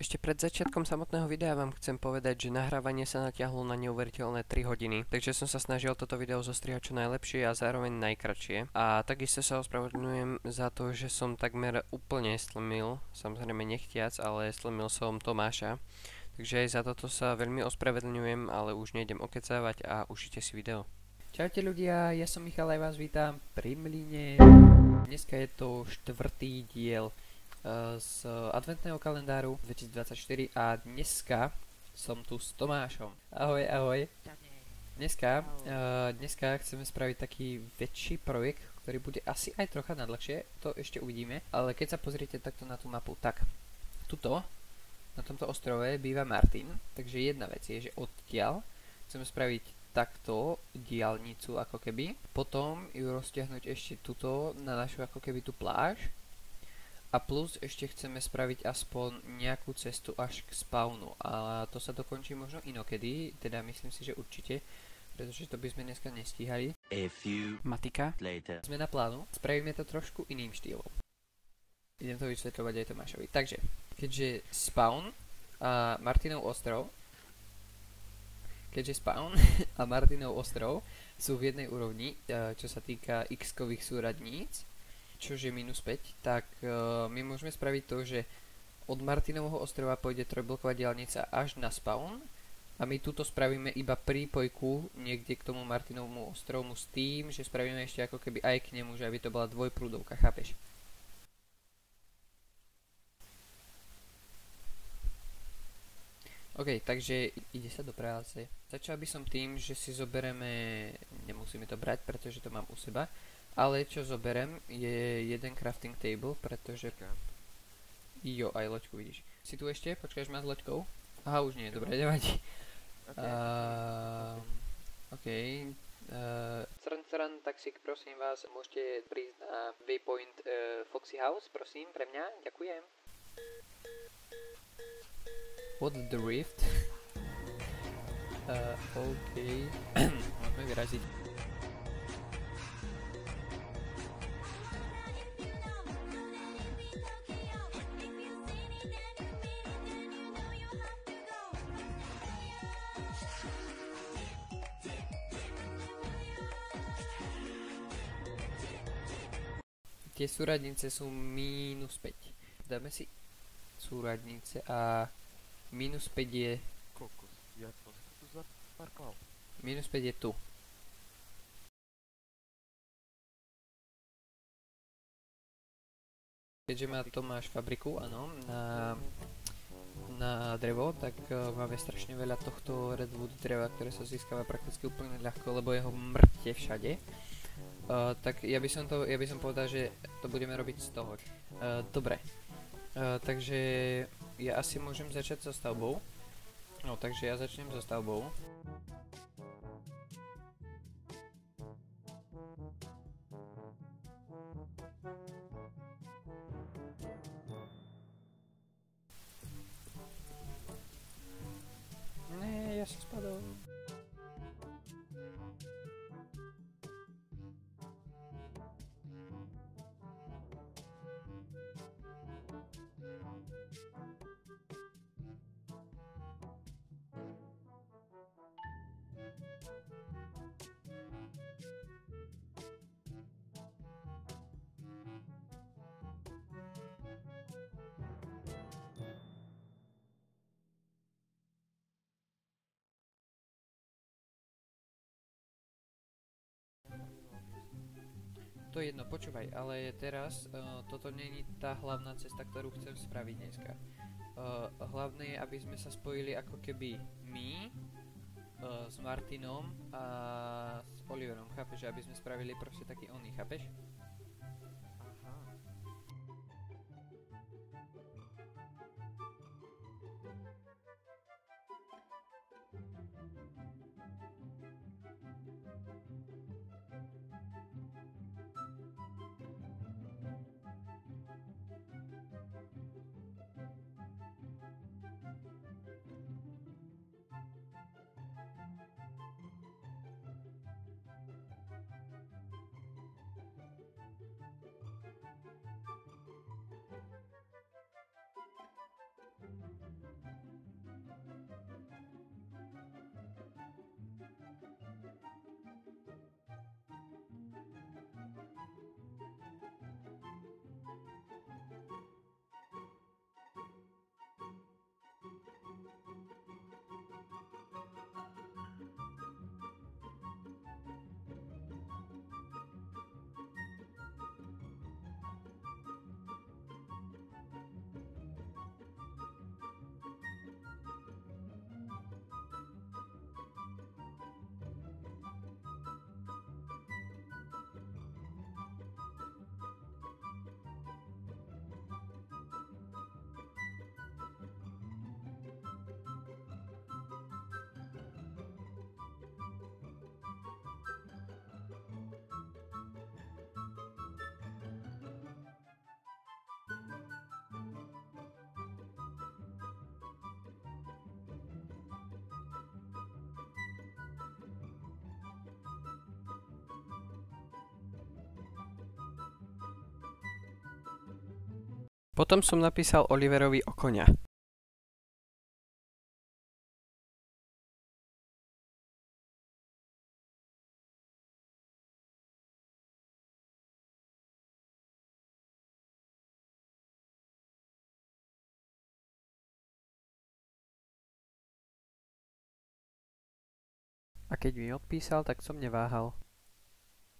Ešte pred začiatkom samotného videa vám chcem povedať, že nahrávanie sa natiahlo na neuveriteľné 3 hodiny, takže som sa snažil toto video zostrihať čo najlepšie a zároveň najkratšie. A takisto sa ospravedlňujem za to, že som takmer úplne stlmil, samozrejme nechtiac, ale stlmil som Tomáša. Takže aj za toto sa veľmi ospravedlňujem, ale už nejdem okecávať a užite si video. Čaute ľudia, ja som Michal a vás vítam pri Mlyne. Dneska je to 4. diel z adventného kalendáru 2024 a dneska som tu s Tomášom. Ahoj, ahoj. Dneska chceme spraviť taký väčší projekt, ktorý bude asi aj trocha nadľahšie, to ešte uvidíme. Ale keď sa pozriete takto na tú mapu, tak tuto, na tomto ostrove býva Martin, takže jedna vec je, že odtiaľ chceme spraviť takto diaľnicu ako keby, potom ju roztiahnuť ešte tuto na našu ako keby tú pláž. A plus ešte chceme spraviť aspoň nejakú cestu až k spawnu. A to sa dokončí možno inokedy, teda myslím si, že určite, pretože to by sme dneska nestíhali. Matika. Sme na plánu, spravíme to trošku iným štýlom. Idem to vysvetľovať aj Tomášovi. Takže, keďže spawn a Martinov ostrov sú v jednej úrovni, čo sa týka x-kových súradníc, čož je minus 5, tak my môžeme spraviť to, že od Martinovho ostrova pôjde trojbloková diaľnica až na spawn a my tuto spravíme iba prípojku niekde k tomu Martinovmu ostrovu s tým, že spravíme ešte ako keby aj k nemu, že aby to bola dvojprúdovka, chápeš? OK, takže ide sa do práce. Začal by som tým, že si zobereme, nemusíme to brať, pretože to mám u seba, ale čo zoberem je jeden crafting table, pretože... Jo, aj loďku vidíš. Si tu ešte? Počkáš ma s loďkou? Aha, už nie, dobre, nevadí. OK. Crn, taxík, prosím vás, môžete prísť na waypoint Foxy House, prosím, pre mňa, ďakujem. What the rift? OK. Môžeme vyraziť. Tie súradnice sú minus 5. Dáme si súradnice a minus 5 je... Kokos, ja to tu zaparkoval. Minus 5 je tu. Keďže má Tomáš fabriku, áno, na drevo, tak máme strašne veľa tohto redwood dreva, ktoré sa získava prakticky úplne ľahko, lebo je ho mŕte všade. Tak ja by som povedal, že to budeme robiť z toho. Dobre. Takže ja asi môžem začať so stavbou. No, takže ja začnem so stavbou. Ne, ja som spadol. To je jedno, počúvaj, ale teraz toto nie je tá hlavná cesta, ktorú chcem spraviť dneska. Hlavné je, aby sme sa spojili ako keby my s Martinom a s Oliverom, chápeš? Aby sme spravili proste taký oný, chápeš? Potom som napísal Oliverovi o koňa. A keď mi odpísal, tak som neváhal.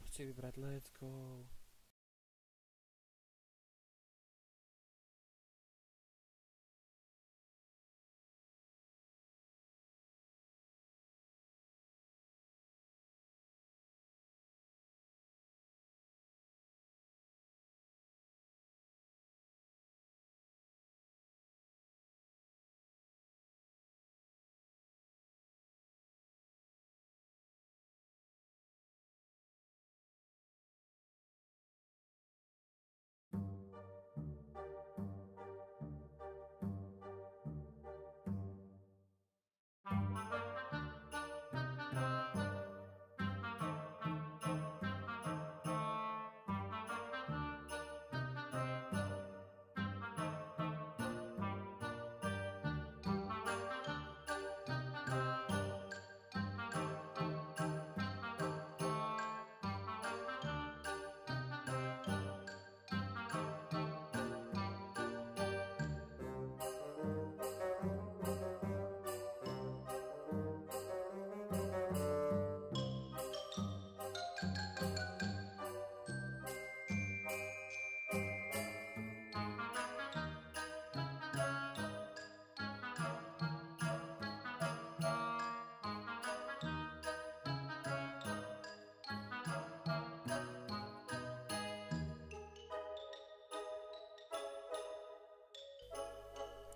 Chci vybrať let's go.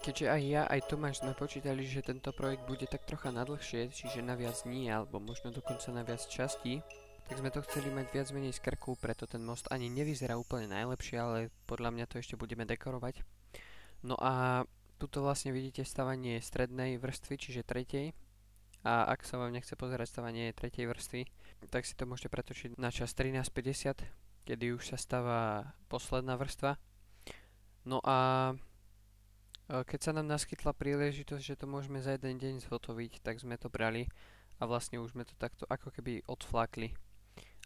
Keďže aj ja, aj Tomáš sme počítali, že tento projekt bude tak trocha nadlhšie, čiže na viac dní, alebo možno dokonca na viac častí, tak sme to chceli mať viac menej z krku, preto ten most ani nevyzerá úplne najlepšie, ale podľa mňa to ešte budeme dekorovať. No a tuto vlastne vidíte stavanie strednej vrstvy, čiže tretej. A ak sa vám nechce pozerať stavanie tretej vrstvy, tak si to môžete pretočiť na čas 13:50, kedy už sa stáva posledná vrstva. No a keď sa nám naskytla príležitosť, že to môžeme za jeden deň zhotoviť, tak sme to brali a vlastne už sme to takto ako keby odflákli.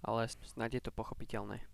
Ale snáď je to pochopiteľné.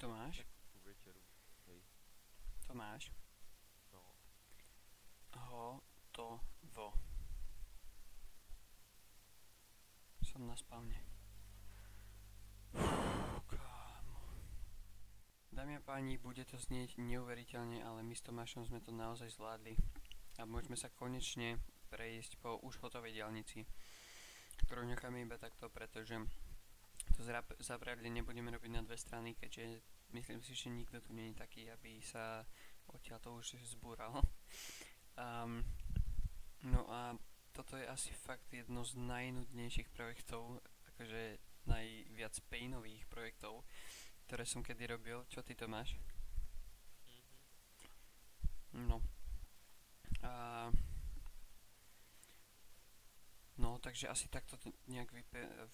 Tomáš? Takú večeru. Hej. Tomáš? No. Hotovo. Som na spavne. Kámo. Dámy a páni, bude to znieť neuveriteľne, ale my s Tomášom sme to naozaj zvládli. A môžeme sa konečne prejsť po už hotovej diaľnici, ktorú necháme iba takto, pretože to zábradlie nebudeme robiť na dve strany, keďže myslím si, že nikto tu nie je taký, aby sa odtiaľ to už zbúral. No a toto je asi fakt jedno z najnudnejších projektov, akože najviac painových projektov, ktoré som kedy robil. Čo ty to máš? No. No, takže asi takto to nejak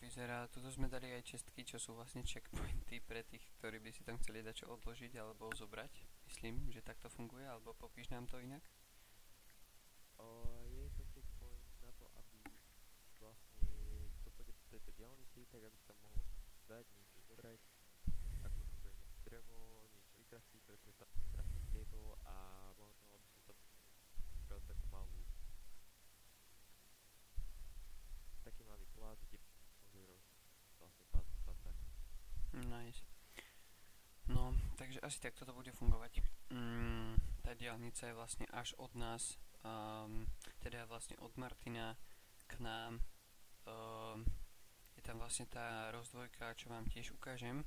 vyzerá. Tuto sme dali aj čestky, čo sú vlastne checkpointy pre tých, ktorí by si tam chceli dať čo odložiť alebo zobrať. Myslím, že takto funguje, alebo popíš nám to inak? Je to checkpoint na to, aby vlastne kto pôjde po tejto diaľnici, tak aby sa mohol dať niečo zobrať, ako napríklad drevo, niečo vykrasiť, pretože tam crafting table a možno aby som tam spravil takú malú taký malý plát, kde môže robiť vlastne pát. Nice. No, takže asi takto to bude fungovať. Tá diaľnica je vlastne až od nás, teda vlastne od Martina k nám. Je tam vlastne tá rozdvojka, čo vám tiež ukážem.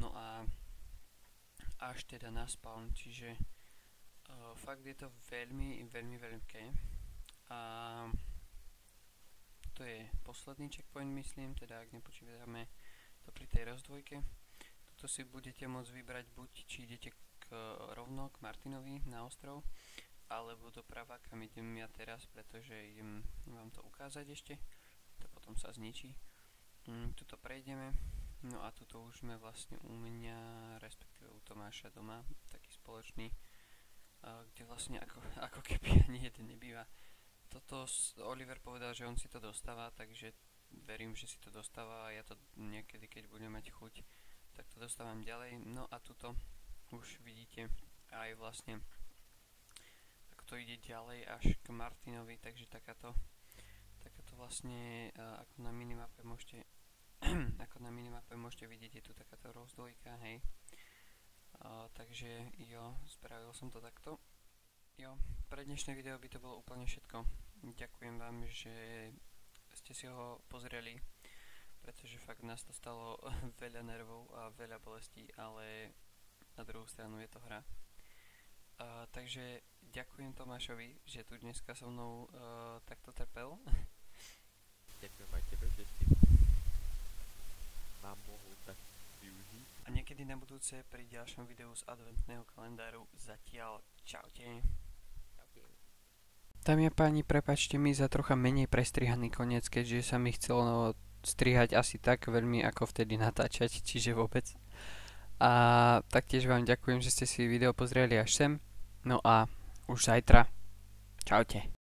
No a až teda na spawn, čiže fakt je to veľmi, veľmi veľké. A to je posledný checkpoint, myslím, teda ak nepočítame to pri tej rozdvojke. Tuto si budete môcť vybrať buď či idete rovno k Martinovi na ostrov, alebo doprava, kam idem ja teraz, pretože idem vám to ukázať ešte. To potom sa zničí. Tuto prejdeme. No a tuto už sme vlastne u mňa, respektíve u Tomáša doma, taký spoločný, kde vlastne ako keby ani jeden nebýva. Toto Oliver povedal, že on si to dostáva, takže verím, že si to dostáva a ja to niekedy, keď budem mať chuť, tak to dostávam ďalej. No a tuto už vidíte aj vlastne, ako to ide ďalej až k Martinovi, takže takáto vlastne ako na minimape môžete vidieť, je tu takáto rozdvojka, hej. Takže jo, spravil som to takto. Jo, pre dnešné video by to bolo úplne všetko. Ďakujem vám, že ste si ho pozreli, pretože fakt nás to stalo veľa nervov a veľa bolestí, ale na druhú stranu je to hra. Takže ďakujem Tomášovi, že tu dneska so mnou takto trpel. Ďakujem aj tebe, že si nám mohol tak využiť. A niekedy na budúce pri ďalšom videu z adventného kalendáru. Zatiaľ čaute. Dámy a páni, prepáčte mi za trocha menej prestrihaný koniec, keďže sa mi chcelo strihať asi tak veľmi ako vtedy natáčať, čiže vôbec. A taktiež vám ďakujem, že ste si video pozreli až sem. No a už zajtra. Čaute.